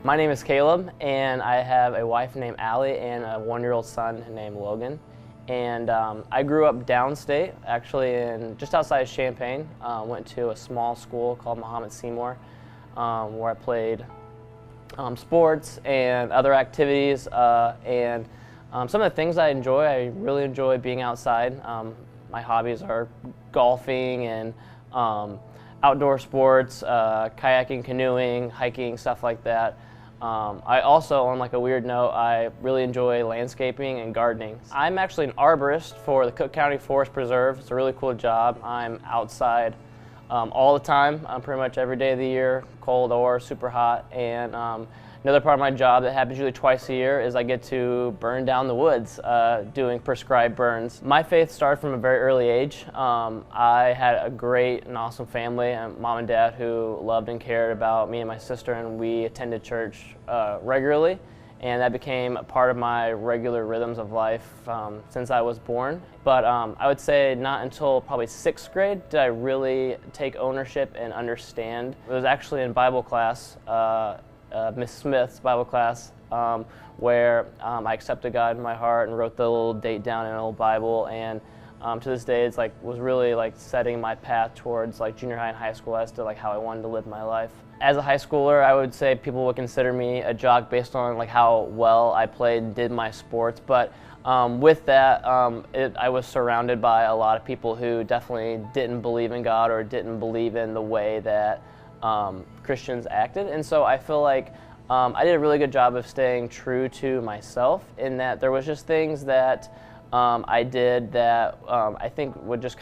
My name is Caleb, and I have a wife named Allie and a 1-year-old son named Logan. And I grew up downstate, actually just outside of Champaign. Went to a small school called Muhammad Seymour, where I played sports and other activities. Some of the things I really enjoy being outside. My hobbies are golfing and outdoor sports, kayaking, canoeing, hiking, stuff like that. I also, on like a weird note, I really enjoy landscaping and gardening. I'm actually an arborist for the Cook County Forest Preserve. It's a really cool job. I'm outside all the time, pretty much every day of the year, cold or super hot. And another part of my job that happens usually twice a year is I get to burn down the woods doing prescribed burns. My faith started from a very early age. I had a great and awesome family, and mom and dad who loved and cared about me and my sister, and we attended church regularly. And that became a part of my regular rhythms of life since I was born. But I would say not until probably 6th grade did I really take ownership and understand. It was actually in Bible class, Miss Smith's Bible class, where I accepted God in my heart and wrote the little date down in an old Bible. And to this day, it's was really setting my path towards junior high and high school as to how I wanted to live my life. As a high schooler, I would say people would consider me a jock based on how well I played and did my sports. But with that, I was surrounded by a lot of people who definitely didn't believe in God or didn't believe in the way that Christians acted. And so I feel like I did a really good job of staying true to myself, in that there was just things that I did that I think would just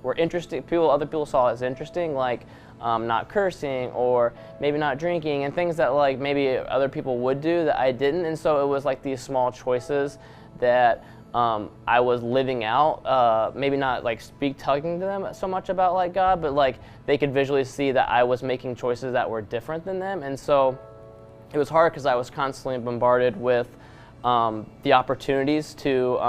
were interesting. Other people saw as interesting, not cursing or maybe not drinking, and things that maybe other people would do that I didn't. And so it was these small choices that I was living out, maybe not talking to them so much about God, but they could visually see that I was making choices that were different than them. And so it was hard because I was constantly bombarded with the opportunities to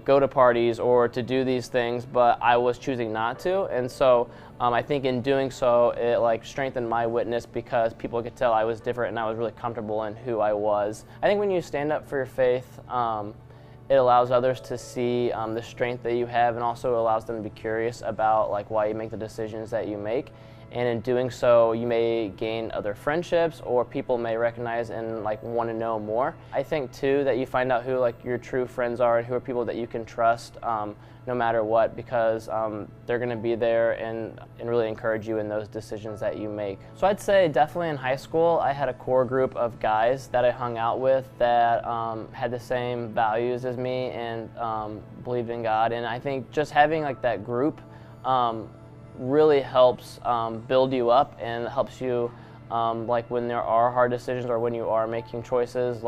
go to parties or to do these things, but I was choosing not to. And so I think in doing so, it strengthened my witness because people could tell I was different and I was really comfortable in who I was. I think when you stand up for your faith, it allows others to see the strength that you have, and also allows them to be curious about why you make the decisions that you make. And in doing so, you may gain other friendships, or people may recognize and want to know more. I think too that you find out who your true friends are and who are people that you can trust no matter what, because they're going to be there and really encourage you in those decisions that you make. So I'd say definitely in high school, I had a core group of guys that I hung out with that had the same values as me and believed in God. And I think just having that group really helps build you up and helps you when there are hard decisions or when you are making choices,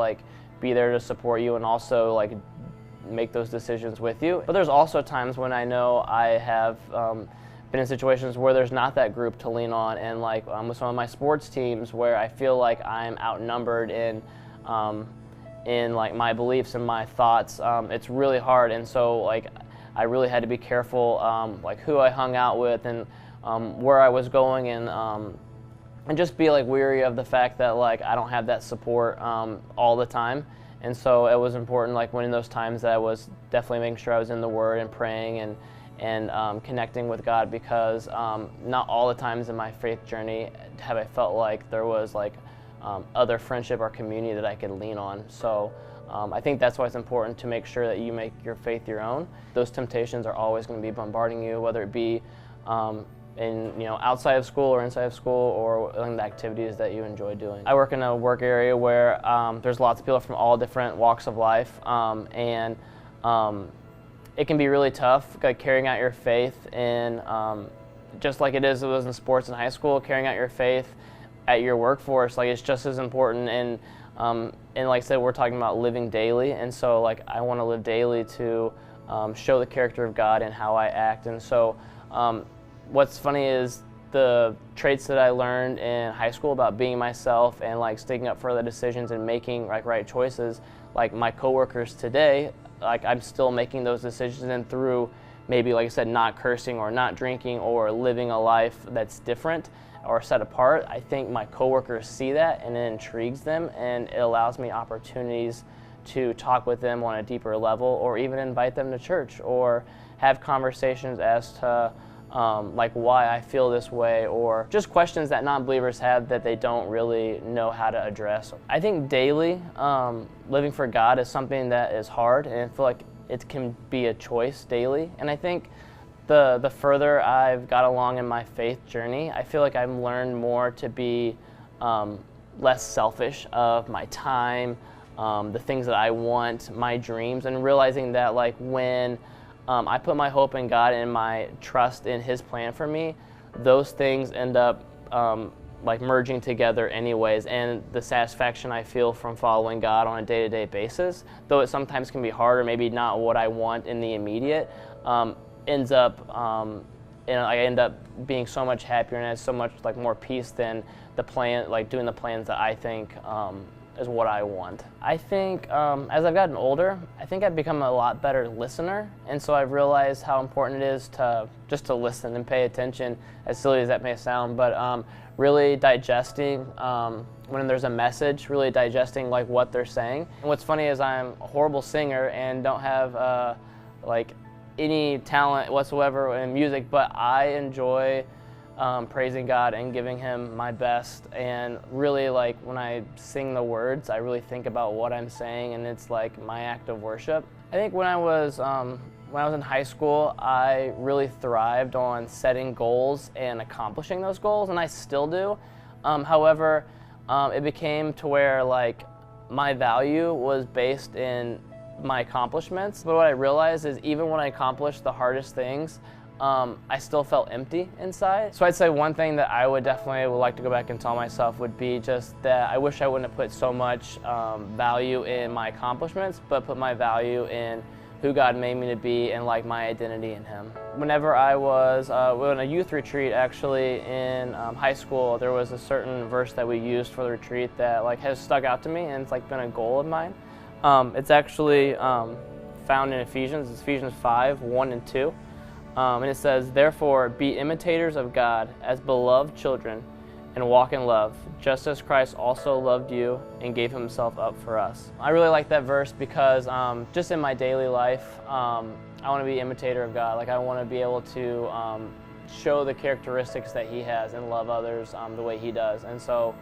be there to support you and also make those decisions with you. But there's also times when I know I have been in situations where there's not that group to lean on, and with some of my sports teams where I feel like I'm outnumbered in my beliefs and my thoughts. It's really hard, and so I really had to be careful who I hung out with and where I was going, and just be weary of the fact that I don't have that support all the time. And so it was important when in those times that I was definitely making sure I was in the Word and praying and connecting with God, because not all the times in my faith journey have I felt like there was other friendship or community that I could lean on. So I think that's why it's important to make sure that you make your faith your own. Those temptations are always going to be bombarding you, whether it be outside of school or inside of school, or in the activities that you enjoy doing. I work in a work area where there's lots of people from all different walks of life, and it can be really tough carrying out your faith in just like it was in sports in high school. Carrying out your faith at your workforce, it's just as important. And like I said, we're talking about living daily, and so I want to live daily to show the character of God and how I act. And so what's funny is the traits that I learned in high school about being myself and sticking up for the decisions and making right choices, my coworkers today, I'm still making those decisions, and through maybe, like I said, not cursing or not drinking or living a life that's different, or set apart, I think my coworkers see that and it intrigues them, and it allows me opportunities to talk with them on a deeper level, or even invite them to church, or have conversations as to like why I feel this way, or just questions that non-believers have that they don't really know how to address. I think daily living for God is something that is hard, and I feel like it can be a choice daily. And I think the further I've got along in my faith journey, I feel like I've learned more to be less selfish of my time, the things that I want, my dreams, and realizing that like when I put my hope in God and my trust in His plan for me, those things end up like merging together anyways, and the satisfaction I feel from following God on a day-to-day basis, though it sometimes can be hard or maybe not what I want in the immediate, ends up I end up being so much happier and has so much like more peace than the plan, like doing the plans that I think is what I want. I think as I've gotten older, I think I've become a lot better listener, and so I've realized how important it is to just to listen and pay attention, as silly as that may sound, but really digesting when there's a message, really digesting like what they're saying. And what's funny is I'm a horrible singer and don't have like any talent whatsoever in music, but I enjoy praising God and giving Him my best, and really like when I sing the words, I really think about what I'm saying, and it's like my act of worship. I think when I was in high school, I really thrived on setting goals and accomplishing those goals, and I still do. However, it became to where like my value was based in my accomplishments, but what I realized is even when I accomplished the hardest things, I still felt empty inside. So I'd say one thing that I would like to go back and tell myself would be just that I wish I wouldn't have put so much value in my accomplishments, but put my value in who God made me to be and like my identity in Him. Whenever I was on a youth retreat actually in high school, there was a certain verse that we used for the retreat that like has stuck out to me, and it's like been a goal of mine. It's actually found in Ephesians. It's Ephesians 5:1-2. And it says, "Therefore, be imitators of God as beloved children, and walk in love, just as Christ also loved you and gave Himself up for us." I really like that verse because just in my daily life, I want to be an imitator of God. Like I want to be able to show the characteristics that He has and love others the way He does. And so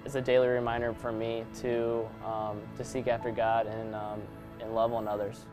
it's a daily reminder for me to seek after God and love on others.